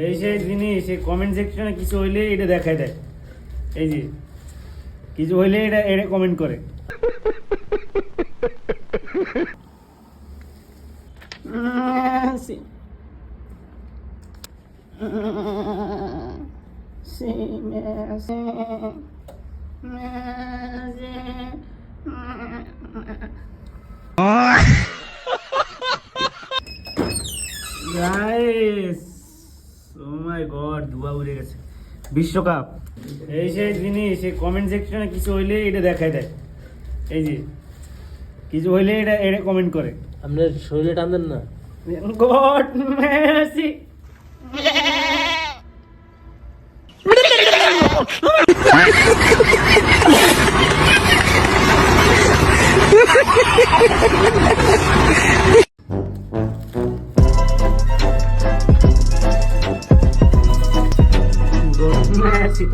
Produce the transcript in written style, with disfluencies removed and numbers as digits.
এই সেই জিনিস, এই কমেন্ট সেকশনে কিছু হইলে এটা দেখায় দেয়। এই যে কিছু হইলে এটা এটা কমেন্ট করে। Guys, oh my god, ধোঁয়া উড়ে গেছে। বিশ্বকাপ এই সেই জিনিস, এই কমেন্ট সেকশনে কিছু হইলে এটা দেখায় দেয়। এই যে কিছু হইলে এটা এটা কমেন্ট করে। আপনার শরীরে টানদেন না। God Messi Messi.